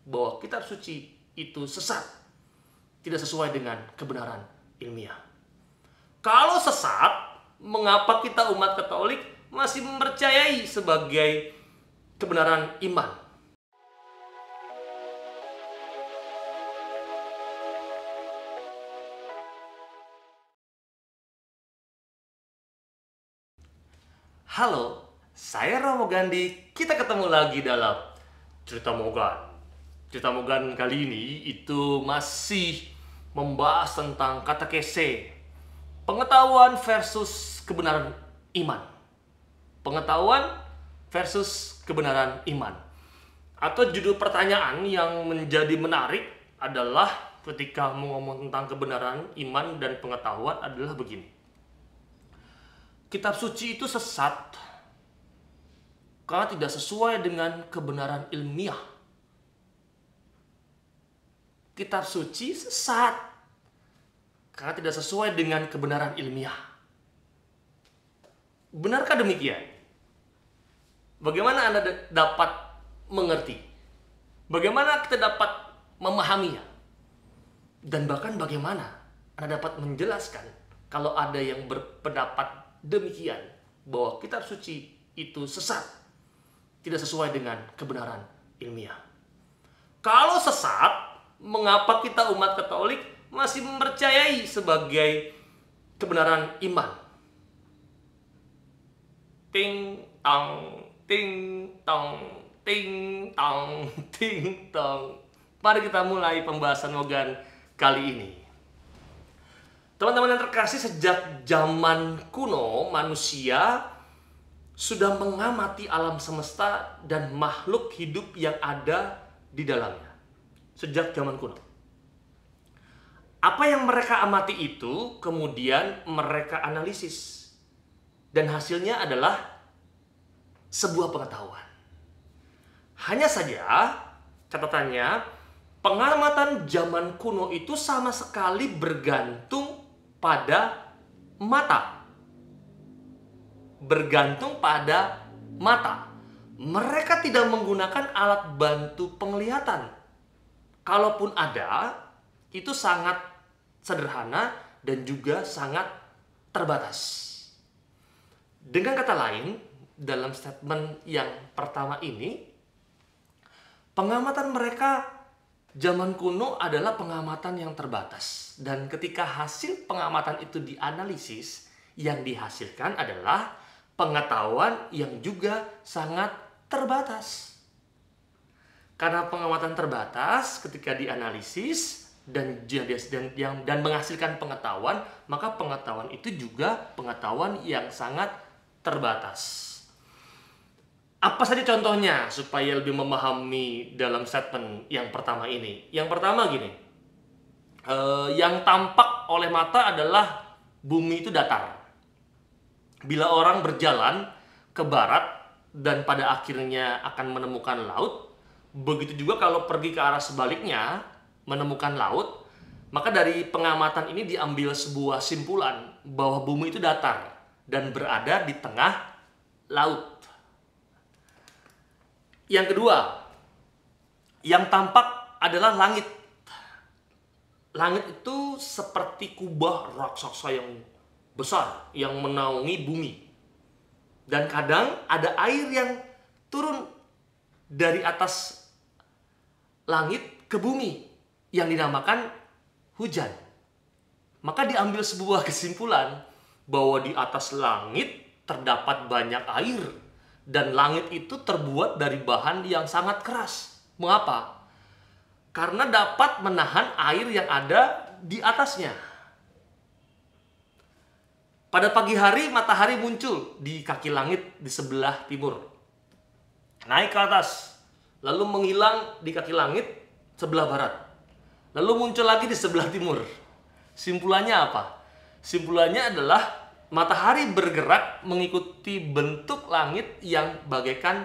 bahwa kitab suci itu sesat, tidak sesuai dengan kebenaran ilmiah. Kalau sesat, mengapa kita umat Katolik masih mempercayai sebagai kebenaran iman? Halo, saya Romo Gandhi. Kita ketemu lagi dalam Cerita Mogan. Cerita Mogan kali ini itu masih membahas tentang katekese, pengetahuan versus kebenaran iman. Pengetahuan versus kebenaran iman. Atau judul pertanyaan yang menjadi menarik adalah ketika mau ngomong tentang kebenaran iman dan pengetahuan adalah begini. Kitab suci itu sesat karena tidak sesuai dengan kebenaran ilmiah. Kitab suci sesat karena tidak sesuai dengan kebenaran ilmiah. Benarkah demikian? Bagaimana Anda dapat mengerti? Bagaimana kita dapat memahaminya? Dan bahkan bagaimana Anda dapat menjelaskan kalau ada yang berpendapat demikian, bahwa kitab suci itu sesat, tidak sesuai dengan kebenaran ilmiah. Kalau sesat, mengapa kita umat Katolik masih mempercayai sebagai kebenaran iman? Ting tong, ting tong, ting tong, ting tong. Mari kita mulai pembahasan Mogan kali ini. Teman-teman yang terkasih, sejak zaman kuno manusia sudah mengamati alam semesta dan makhluk hidup yang ada di dalamnya. Sejak zaman kuno. Apa yang mereka amati itu kemudian mereka analisis. Dan hasilnya adalah sebuah pengetahuan. Hanya saja catatannya, pengamatan zaman kuno itu sama sekali bergantung pada mata. Bergantung pada mata. Mereka tidak menggunakan alat bantu penglihatan. Kalaupun ada, itu sangat sederhana dan juga sangat terbatas. Dengan kata lain, dalam statement yang pertama ini, pengamatan mereka zaman kuno adalah pengamatan yang terbatas. Dan ketika hasil pengamatan itu dianalisis, yang dihasilkan adalah pengetahuan yang juga sangat terbatas. Karena pengamatan terbatas, ketika dianalisis dan menghasilkan pengetahuan, maka pengetahuan itu juga pengetahuan yang sangat terbatas. Apa saja contohnya supaya lebih memahami dalam statement yang pertama ini? Yang pertama gini, yang tampak oleh mata adalah bumi itu datar. Bila orang berjalan ke barat dan pada akhirnya akan menemukan laut, begitu juga kalau pergi ke arah sebaliknya menemukan laut, maka dari pengamatan ini diambil sebuah simpulan bahwa bumi itu datar dan berada di tengah laut. Yang kedua, yang tampak adalah langit. Langit itu seperti kubah raksasa yang besar yang menaungi bumi. Dan kadang ada air yang turun dari atas langit ke bumi yang dinamakan hujan. Maka diambil sebuah kesimpulan bahwa di atas langit terdapat banyak air. Dan langit itu terbuat dari bahan yang sangat keras. Mengapa? Karena dapat menahan air yang ada di atasnya. Pada pagi hari, matahari muncul di kaki langit di sebelah timur. Naik ke atas, lalu menghilang di kaki langit sebelah barat. Lalu muncul lagi di sebelah timur. Simpulannya apa? Simpulannya adalah matahari bergerak mengikuti bentuk langit yang bagaikan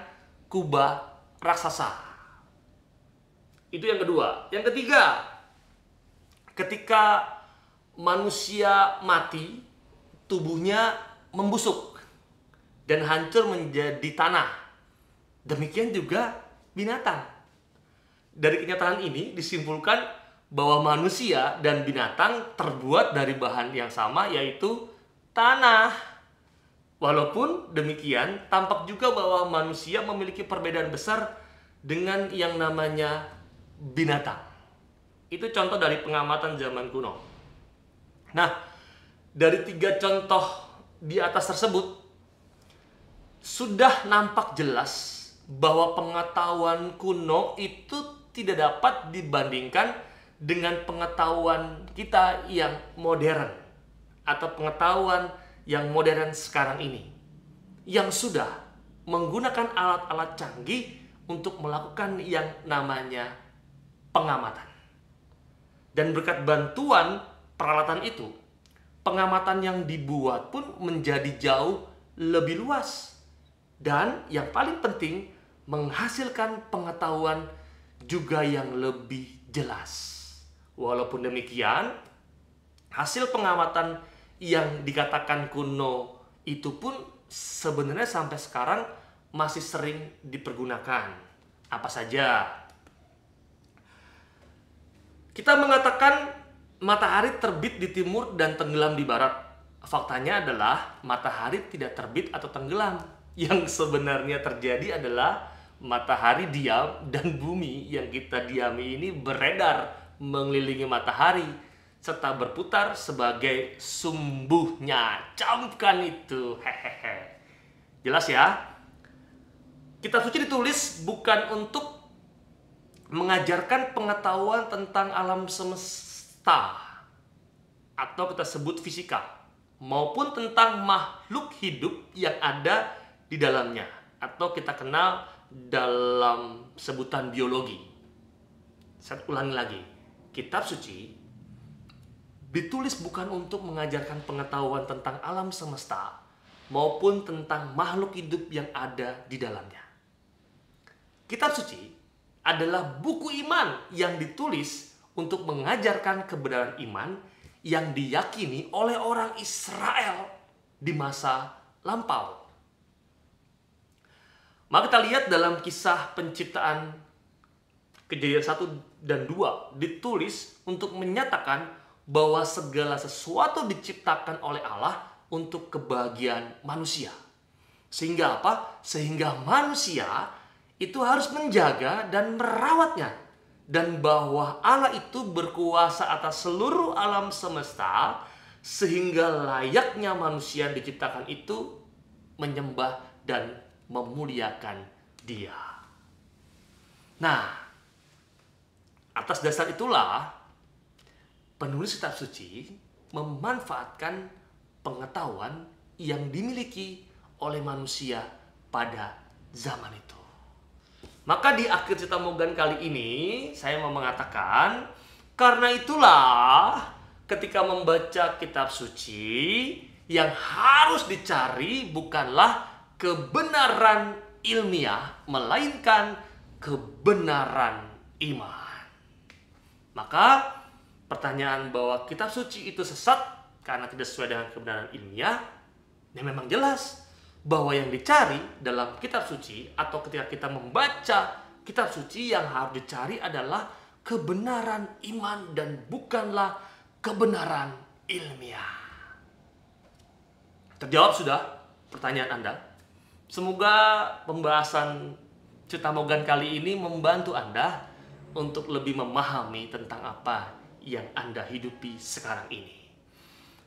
kubah raksasa. Itu yang kedua. Yang ketiga, ketika manusia mati, tubuhnya membusuk dan hancur menjadi tanah. Demikian juga binatang. Dari kenyataan ini disimpulkan bahwa manusia dan binatang terbuat dari bahan yang sama, yaitu tanah. Walaupun demikian, tampak juga bahwa manusia memiliki perbedaan besar dengan yang namanya binatang. Itu contoh dari pengamatan zaman kuno. Nah, dari 3 contoh di atas tersebut, sudah nampak jelas bahwa pengetahuan kuno itu tidak dapat dibandingkan dengan pengetahuan kita yang modern atau pengetahuan yang modern sekarang ini, yang sudah menggunakan alat-alat canggih untuk melakukan yang namanya pengamatan. Dan berkat bantuan peralatan itu, pengamatan yang dibuat pun menjadi jauh lebih luas. Dan yang paling penting, menghasilkan pengetahuan juga yang lebih jelas. Walaupun demikian, hasil pengamatan yang dikatakan kuno itu pun sebenarnya sampai sekarang masih sering dipergunakan. Apa saja? Kita mengatakan matahari terbit di timur dan tenggelam di barat. Faktanya adalah matahari tidak terbit atau tenggelam. Yang sebenarnya terjadi adalah matahari diam dan bumi yang kita diami ini beredar mengelilingi matahari serta berputar sebagai sumbuhnya. Camkan itu. Hehehe. Jelas ya? Kitab suci ditulis bukan untuk mengajarkan pengetahuan tentang alam semesta atau kita sebut fisika, maupun tentang makhluk hidup yang ada di dalamnya atau kita kenal dalam sebutan biologi. Saya ulangi lagi, kitab suci ditulis bukan untuk mengajarkan pengetahuan tentang alam semesta maupun tentang makhluk hidup yang ada di dalamnya. Kitab suci adalah buku iman yang ditulis untuk mengajarkan kebenaran iman yang diyakini oleh orang Israel di masa lampau. Maka kita lihat dalam kisah penciptaan Kejadian 1 dan 2 ditulis untuk menyatakan bahwa segala sesuatu diciptakan oleh Allah untuk kebahagiaan manusia. Sehingga apa? Sehingga manusia itu harus menjaga dan merawatnya. Dan bahwa Allah itu berkuasa atas seluruh alam semesta sehingga layaknya manusia yang diciptakan itu menyembah dan memuliakan Dia. Nah, atas dasar itulah penulis kitab suci memanfaatkan pengetahuan yang dimiliki oleh manusia pada zaman itu. Maka di akhir cerita Morgan kali ini saya mau mengatakan, karena itulah ketika membaca kitab suci yang harus dicari bukanlah kebenaran ilmiah, melainkan kebenaran iman. Maka pertanyaan bahwa kitab suci itu sesat karena tidak sesuai dengan kebenaran ilmiah, ya memang jelas bahwa yang dicari dalam kitab suci atau ketika kita membaca kitab suci yang harus dicari adalah kebenaran iman dan bukanlah kebenaran ilmiah. Terjawab sudah pertanyaan Anda? Semoga pembahasan cerita Morgan kali ini membantu Anda untuk lebih memahami tentang apa yang Anda hidupi sekarang ini.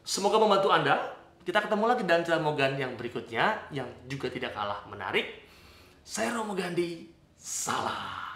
Semoga membantu Anda. Kita ketemu lagi dalam cerita Morgan yang berikutnya yang juga tidak kalah menarik. Saya Romo Gandhi, salam.